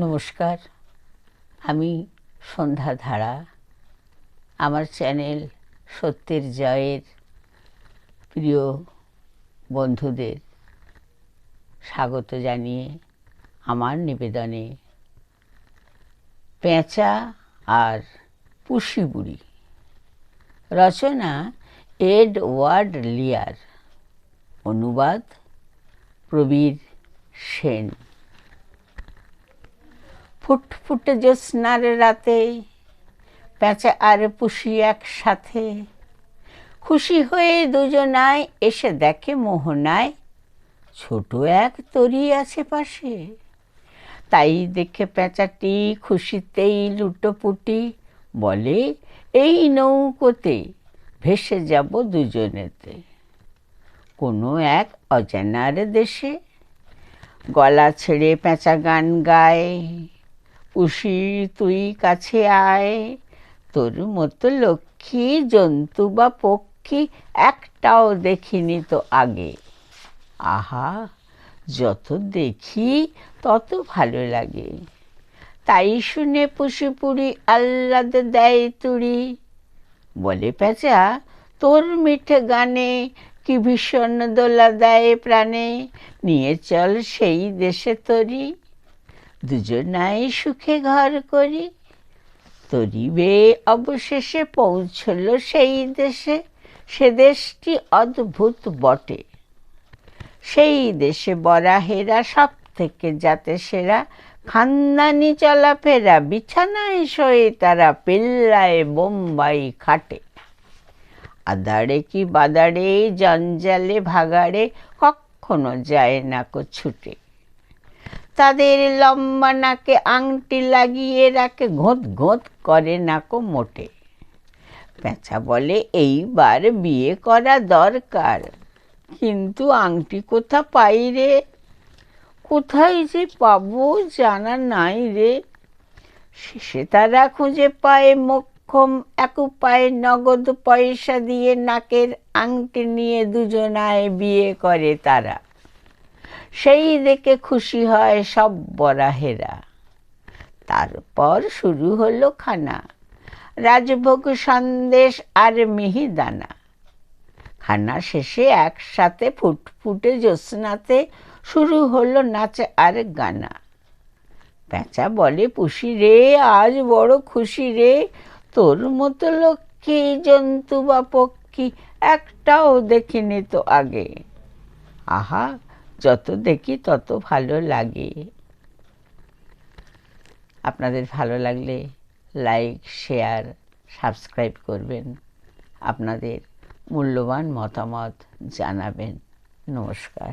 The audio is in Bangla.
নমস্কার, আমি সন্ধ্যা ধারা। আমার চ্যানেল সত্যের জয়ের প্রিয় বন্ধুদের স্বাগত জানিয়ে আমার নিবেদনে পেঁচা আর পুষি বুড়ি, রচনা এডওয়ার্ড লিয়ার, অনুবাদ প্রবীর সেন। ফুটফুটে জ্যোৎস্নার রাতে পেঁচা আর পুষি একসাথে, খুশি হয়ে দুজনায় এসে দেখে মোহনায় ছোট এক তরী আছে পাশে। তাই দেখে পেঁচাটি খুশিতেই লুটোপুটি বলে, এই নৌকোতে ভেসে যাব দুজনেতে কোনো এক অজানার দেশে। গলা ছেড়ে পেঁচা গান গায়, পুষি তুই কাছে আয়, তোর মতো লক্ষ্মী জন্তু বা পক্ষী একটাও দেখিনি তো আগে। আহা, যত দেখি তত ভালো লাগে। তাই শুনে পুষি পুড়ি আহ্লাদে দেয় তুড়ি, বলে পেঁচা তোর মিঠে গানে কি ভীষণ দোলা দেয় প্রাণে, নিয়ে চল সেই দেশে তরি, দুজনাই সুখে ঘর করি। তরি বেয়ে অবশেষে পৌঁছল সেই দেশে, সে দেশটি অদ্ভুত বটে। সেই দেশে বরাহেরা সব থেকে যাতে সেরা, খানদানি চলাফেরা, বিছানায় শোয়ে তারা, পেল্লায় বোম্বাই খাটে। আদারে কি বাদারে, জঞ্জালে ভাগাড়ে, কখনো যায় না কো ছুটে। তাদের লম্বা নাকে আংটি লাগিয়ে রাখে, ঘোঁত ঘোঁত করে না কো মোটে। পেঁচা বলে এইবার বিয়ে করা দরকার, কিন্তু আংটি কোথা পাই রে, কোথায় যে পাবো জানা নাই রে। শেষে তারা খুঁজে পায় মোক্ষম এক উপায়, নগদ পয়সা দিয়ে নাকের আংটি নিয়ে দুজনায় বিয়ে করে তারা। সেই দেখে খুশি হয় সব বরাহেরা। তারপর শুরু হলো খানা, রাজভোগ সন্দেশ আর মিহিদানা। খানা শেষে একসাথে ফুটফুটে জ্যোৎস্নাতে শুরু হলো নাচ আর গানা। পেঁচা বলে পুষি রে, আজ বড় খুশি রে, তোর মতো লক্ষ্মী জন্তু বা পক্ষী একটাও দেখিনি তো আগে। আহা, যত দেখি তত ভালো লাগে। আপনাদের ভালো লাগলে লাইক, শেয়ার, সাবস্ক্রাইব করবেন। আপনাদের মূল্যবান মতামত জানাবেন। নমস্কার।